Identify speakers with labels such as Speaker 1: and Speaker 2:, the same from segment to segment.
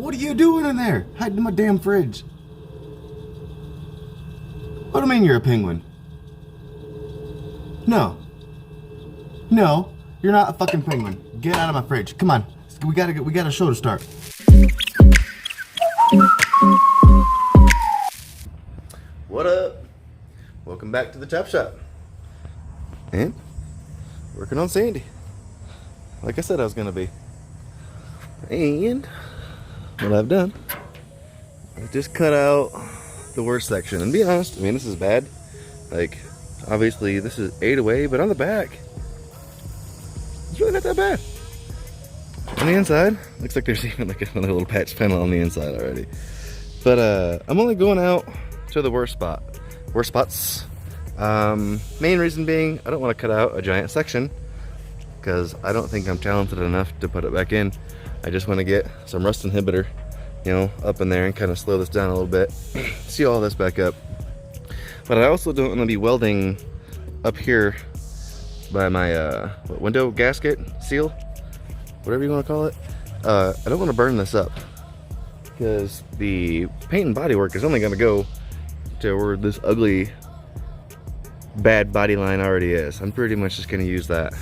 Speaker 1: What are you doing in there? Hiding in my damn fridge. What do you mean you're a penguin? No. No, you're not a fucking penguin. Get out of my fridge. Come on. We got a show to start. What up? Welcome back to the chop shop. And working on Sandy. Like I said I was gonna be. And what I've done, I just cut out the worst section. And to be honest, I mean, this is bad. Like, obviously this is 8 away, but on the back, it's really not that bad. On the inside, looks like there's even like another little patch panel on the inside already. But I'm only going out to the worst spots. Main reason being, I don't want to cut out a giant section because I don't think I'm talented enough to put it back in. I just want to get some rust inhibitor, you know, up in there and kind of slow this down a little bit. Seal all this back up. But I also don't want to be welding up here by my window gasket seal, whatever you want to call it. I don't want to burn this up because the paint and body work is only going to go to where this ugly bad body line already is. I'm pretty much just going to use that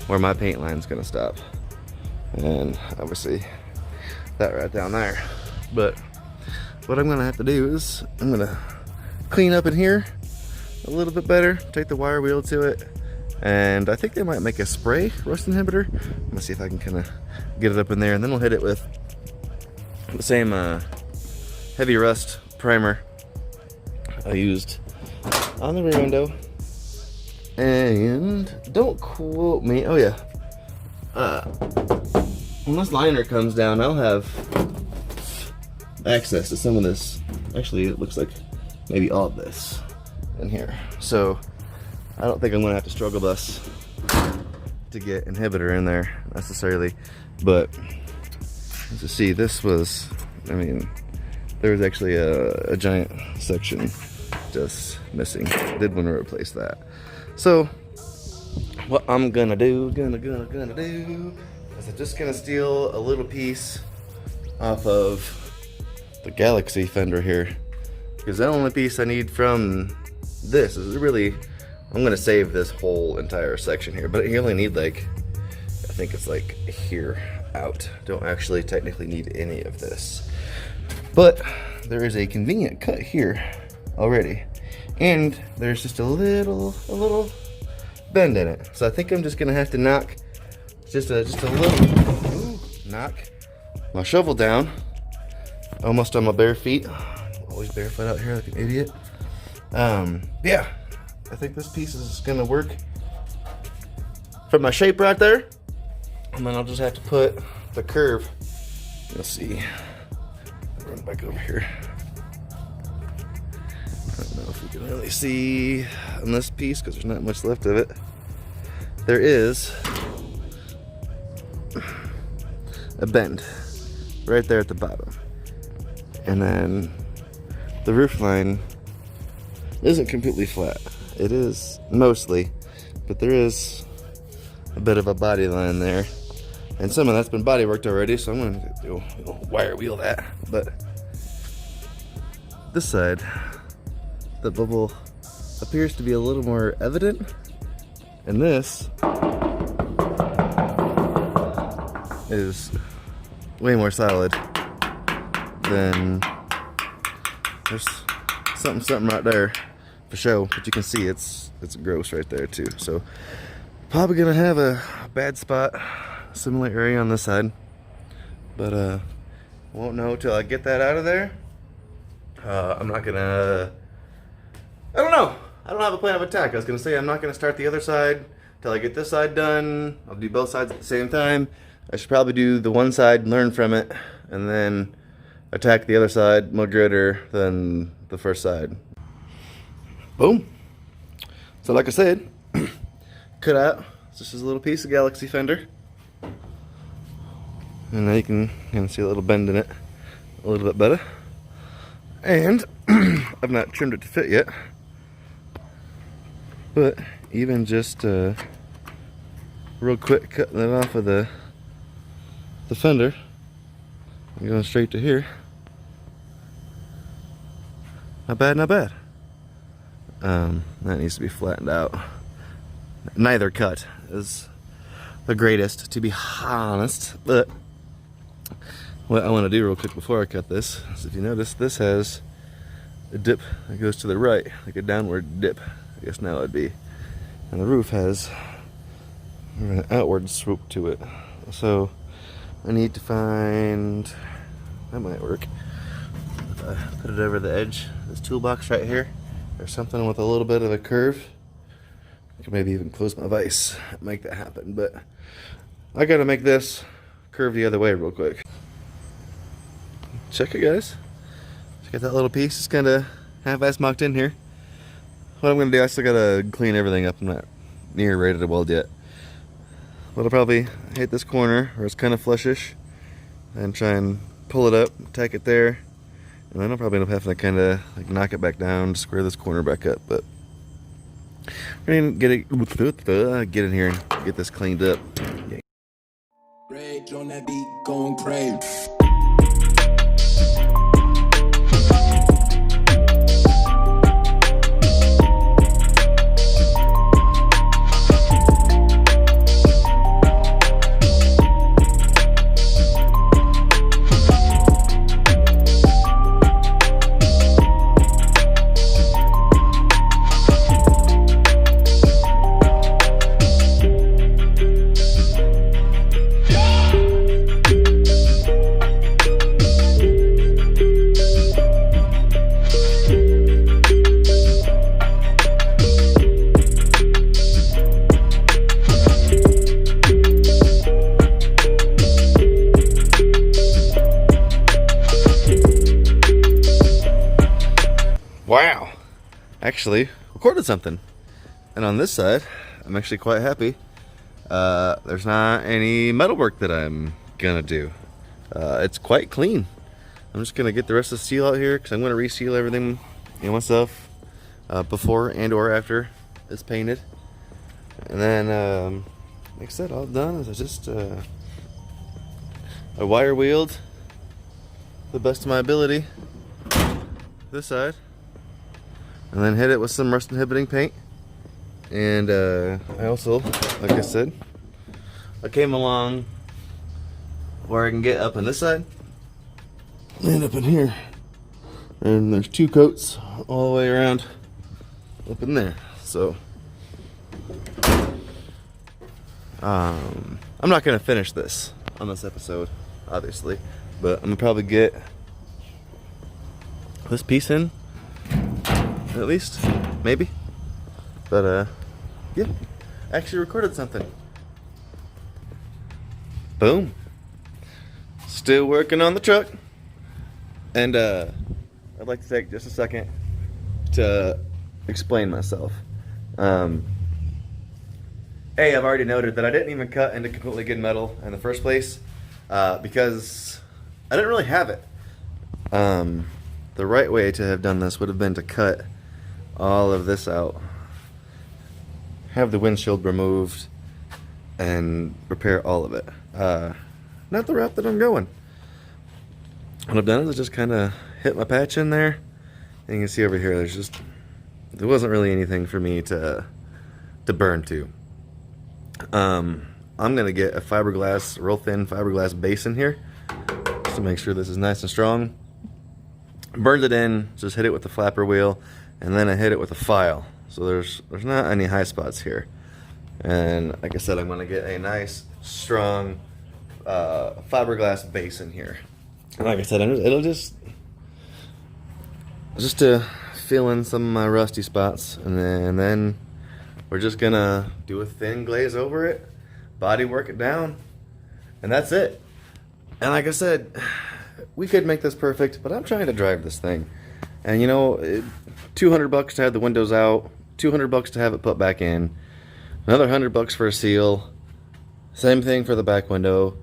Speaker 1: where my paint line's going to stop. And obviously that right down there. But what I'm gonna have to do is I'm gonna clean up in here a little bit better, take the wire wheel to it, and I think they might make a spray rust inhibitor. I'm gonna see if I can kind of get it up in there, and then we'll hit it with the same heavy rust primer I used on the rear window. And don't quote me, oh yeah, when this liner comes down, I'll have access to some of this. Actually, it looks like maybe all of this in here. So I don't think I'm gonna have to struggle bus to get inhibitor in there necessarily. But as you see, this was, I mean, there was actually a giant section just missing. Did want to replace that. So what I'm gonna do, is I'm just gonna steal a little piece off of the Galaxy fender here, because the only piece I need from this is really, I'm gonna save this whole entire section here, but you only need like, I think it's like here out. Don't actually technically need any of this, but there is a convenient cut here already, and there's just a little bend in it. So I think I'm just gonna have to knock just a little, knock my shovel down, almost on my bare feet. Always barefoot out here like an idiot. Yeah, I think this piece is gonna work for my shape right there. And then I'll just have to put the curve. Let's see, run back over here. I don't know if we can really see on this piece because there's not much left of it. There is a bend right there at the bottom, and then the roof line isn't completely flat. It is mostly, but there is a bit of a body line there, and some of that's been body worked already, so I'm gonna do wire wheel that. But this side, the bubble appears to be a little more evident, and this is way more solid than, there's something right there for show, but you can see it's gross right there too. So probably gonna have a bad spot, similar area on this side, but won't know till I get that out of there. I'm not gonna, I don't know, I don't have a plan of attack. I was gonna say I'm not gonna start the other side till I get this side done. I'll do both sides at the same time. I should probably do the one side, learn from it, and then attack the other side more greater than the first side. Boom. So like I said, cut out just a little piece of Galaxy fender. And now you can kind of see a little bend in it a little bit better. And I've not trimmed it to fit yet, but even just real quick cutting it off of the fender I'm going straight to here. Not bad, not bad. That needs to be flattened out. Neither cut is the greatest, to be honest, but what I want to do real quick before I cut this is, if you notice, this has a dip that goes to the right, like a downward dip, I guess now it'd be. And the roof has an outward swoop to it. So I need to find, that might work. Put it over the edge of this toolbox right here, or something with a little bit of a curve. I could maybe even close my vise, make that happen, but I gotta make this curve the other way real quick. Check it, guys. Check out that little piece. It's kind of half-ass mocked in here. What I'm gonna do, I still gotta clean everything up. I'm not near ready to weld yet, but I'll probably hit this corner where it's kind of flushish and try and pull it up, tack it there. And then I'll probably end up having to kind of like knock it back down, square this corner back up. But we're gonna get in here and get this cleaned up.
Speaker 2: Rage on that beat, going crazy.
Speaker 1: Wow, actually recorded something, and on this side I'm actually quite happy. There's not any metal work that I'm gonna do. It's quite clean. I'm just gonna get the rest of the steel out here because I'm gonna reseal everything, myself, before and or after it's painted. And then like I said, all I've done is I just I wire wheeled to the best of my ability this side, and then hit it with some rust inhibiting paint. And I also, like I said, I came along where I can get up on this side and up in here, and there's 2 coats all the way around up in there. So I'm not gonna finish this on this episode, obviously, but I'm gonna probably get this piece in at least, maybe. But yeah, actually recorded something. Boom. Still working on the truck. And I'd like to take just a second to explain myself. A, I've already noted that I didn't even cut into completely good metal in the first place because I didn't really have it. The right way to have done this would have been to cut all of this out, have the windshield removed, and repair all of it. Not the route that I'm going. What I've done is just kind of hit my patch in there, and you can see over here there wasn't really anything for me to burn to. I'm gonna get a fiberglass, real thin fiberglass base in here just to make sure this is nice and strong. Burned it in, just hit it with the flapper wheel, and then I hit it with a file. So there's not any high spots here. And like I said, I'm gonna get a nice, strong fiberglass base in here. And like I said, it'll just to fill in some of my rusty spots, and then we're just gonna do a thin glaze over it, body work it down, and that's it. And like I said, we could make this perfect, but I'm trying to drive this thing. And you know, $200 to have the windows out, $200 to have it put back in, another $100 for a seal, same thing for the back window.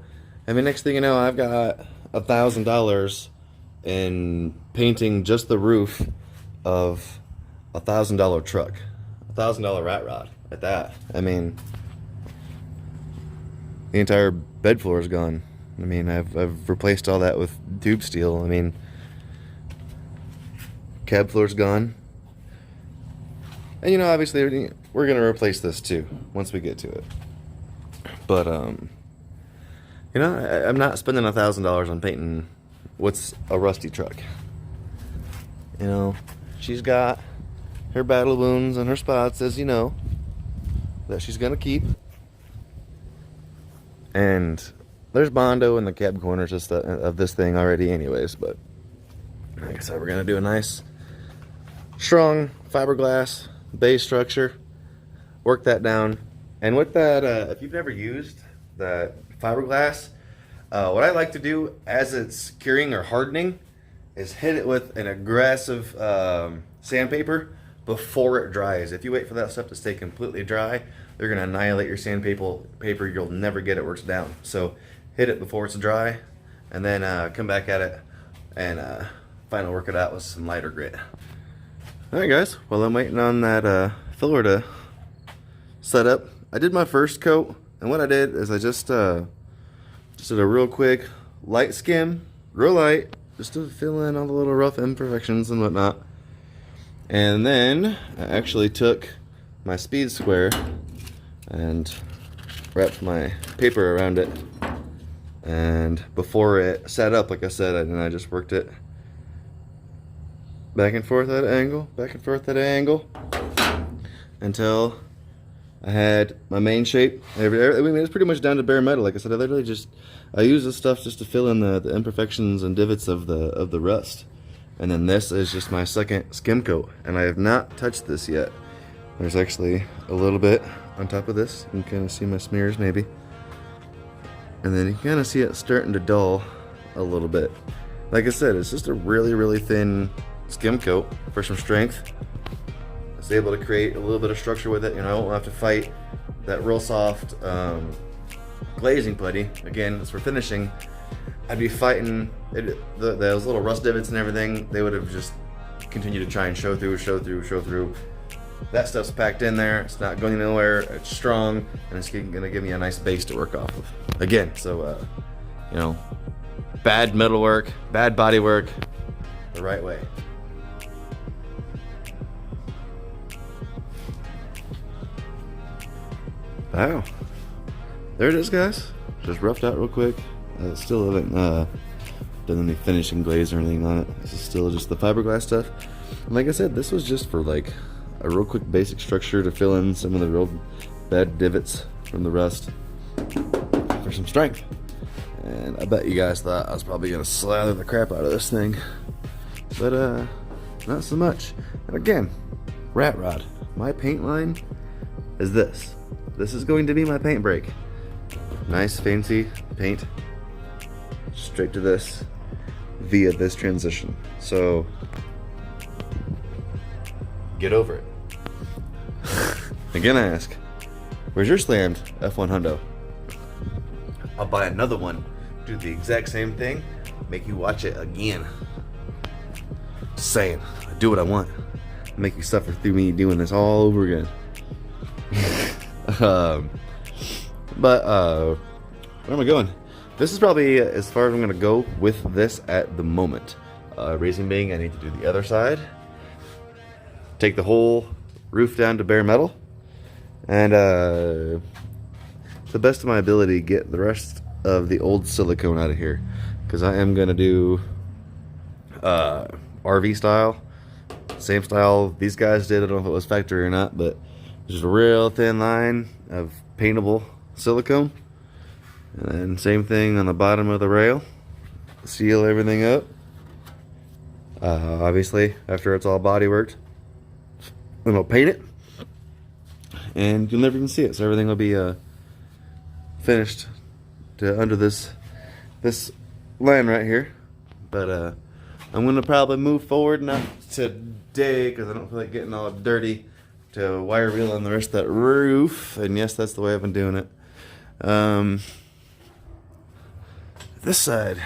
Speaker 1: I mean, next thing you know, I've got $1,000 in painting just the roof of a $1,000 truck, $1,000 rat rod at that. I mean, the entire bed floor is gone. I mean, I've replaced all that with tube steel. I mean, cab floor's gone. And, you know, obviously, we're going to replace this, too, once we get to it. But, you know, I'm not spending $1,000 on painting what's a rusty truck. You know, she's got her battle wounds and her spots, as you know, that she's going to keep. And there's Bondo in the cab corners of this thing already anyways. But, like I said, we're going to do a nice, strong fiberglass base structure, work that down. And with that, if you've never used that fiberglass, what I like to do as it's curing or hardening is hit it with an aggressive sandpaper before it dries. If you wait for that stuff to stay completely dry, they're going to annihilate your sandpaper. You'll never get it worked down. So hit it before it's dry, and then come back at it and finally work it out with some lighter grit. Alright guys, while I'm waiting on that filler to set up, I did my first coat, and what I did is I just did a real quick light skim, real light, just to fill in all the little rough imperfections and whatnot. And then I actually took my speed square and wrapped my paper around it, and before it set up, like I said, I just worked it back and forth at an angle, back and forth at an angle, until I had my main shape. I mean, it's pretty much down to bare metal. Like I said, I use this stuff just to fill in the imperfections and divots of the rust. And then this is just my second skim coat, and I have not touched this yet. There's actually a little bit on top of this. You can kind of see my smears maybe. And then you can kind of see it starting to dull a little bit. Like I said, it's just a really, really thin skim coat for some strength. It's able to create a little bit of structure with it. You know, I won't have to fight that real soft glazing putty. Again, as for finishing, I'd be fighting those little rust divots and everything. They would have just continued to try and show through. That stuff's packed in there. It's not going nowhere. It's strong, and it's going to give me a nice base to work off of. Again, so you know, bad metal work, bad body work, the right way. Wow, there it is, guys. Just roughed out real quick. Still haven't done any finishing glaze or anything on it. This is still just the fiberglass stuff. And like I said, this was just for like a real quick basic structure to fill in some of the real bad divots from the rust for some strength. And I bet you guys thought I was probably gonna slather the crap out of this thing, but not so much. And again, rat rod. My paint line is this. This is going to be my paint break. Nice fancy paint straight to this via this transition. So get over it. Again, I ask, where's your slammed F1 Hundo? I'll buy another one, do the exact same thing, make you watch it again. Just saying, I do what I want. Make you suffer through me doing this all over again. But where am I going? This is probably as far as I'm gonna go with this at the moment. Reason being, I need to do the other side, take the whole roof down to bare metal, and to the best of my ability, get the rest of the old silicone out of here, because I am gonna do RV style, same style these guys did. I don't know if it was factory or not, but just a real thin line of paintable silicone. And then same thing on the bottom of the rail. Seal everything up. Obviously, after it's all body worked, then I'll paint it. And you'll never even see it. So everything will be finished to under this line right here. But I'm going to probably move forward, not today, because I don't feel like getting all dirty, to wire reel on the rest of that roof. And yes, that's the way I've been doing it. This side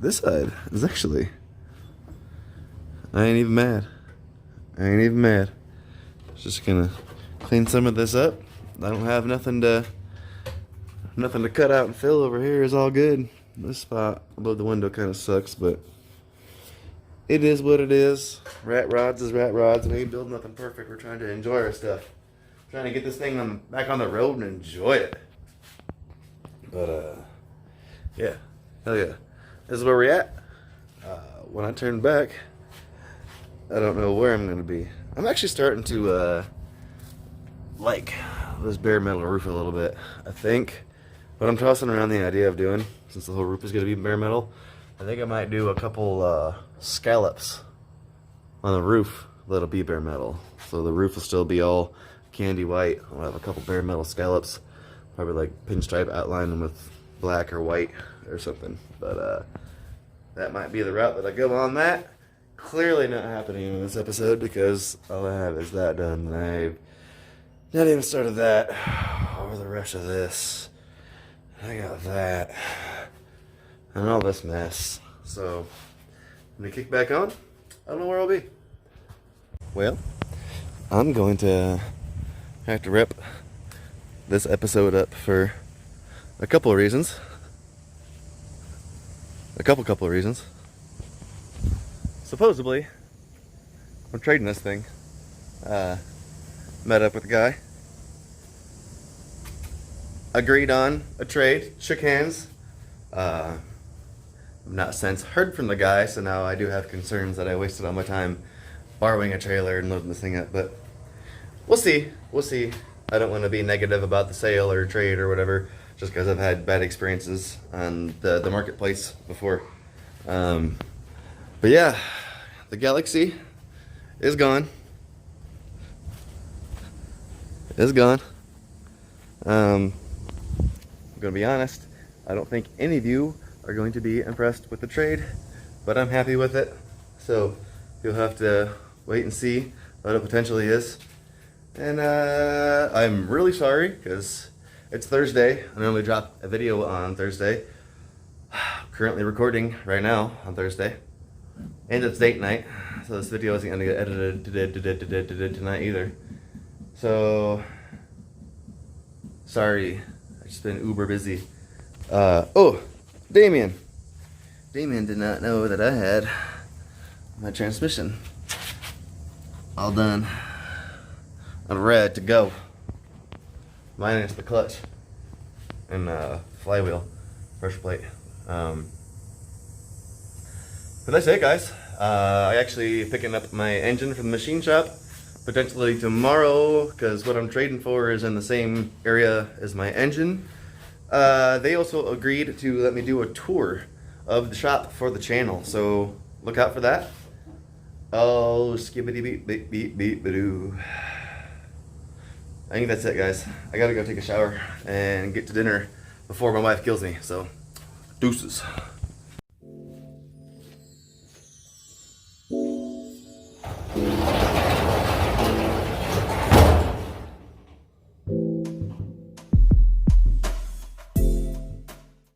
Speaker 1: is actually, I ain't even mad. Just gonna clean some of this up. I don't have nothing to Nothing to cut out and fill over here is all good. This spot above the window kind of sucks, but it is what it is. Rat rods is rat rods. We ain't building nothing perfect. We're trying to enjoy our stuff. Trying to get this thing back on the road and enjoy it. But, yeah. Hell yeah. This is where we're at. When I turn back, I don't know where I'm going to be. I'm actually starting to, like this bare metal roof a little bit, I think. What I'm tossing around the idea of doing, since the whole roof is going to be bare metal, I think I might do a couple scallops on the roof that'll be bare metal. So the roof will still be all candy white. I'll have a couple bare metal scallops, probably like pinstripe outline with black or white or something. But that might be the route that I go on that. Clearly not happening in this episode because all I have is that done. I've not even started that over the rest of this. I got that and all this mess. So when we kick back on, I don't know where I'll be. Well, I'm going to have to wrap this episode up for a couple of reasons. A couple of reasons. Supposedly, I'm trading this thing. Met up with a guy. Agreed on a trade, shook hands. I've not since heard from the guy, so now I do have concerns that I wasted all my time borrowing a trailer and loading this thing up, but we'll see. We'll see. I don't want to be negative about the sale or trade or whatever, just because I've had bad experiences on the marketplace before. But yeah, the Galaxy is gone. It's gone. I'm going to be honest, I don't think any of you are going to be impressed with the trade, but I'm happy with it. So you'll have to wait and see what it potentially is. And I'm really sorry because it's Thursday. I normally drop a video on Thursday. Currently recording right now on Thursday. And it's date night, so this video isn't going to get edited tonight either. So, sorry. I've just been uber busy. Oh, Damien. Damien did not know that I had my transmission all done and ready to go. Minus the clutch and flywheel, pressure plate. But that's it, guys. I actually picking up my engine from the machine shop potentially tomorrow because what I'm trading for is in the same area as my engine. They also agreed to let me do a tour of the shop for the channel, so look out for that. Oh, skibbity beep beep beep beep doo. I think that's it, guys. I gotta go take a shower and get to dinner before my wife kills me, so deuces.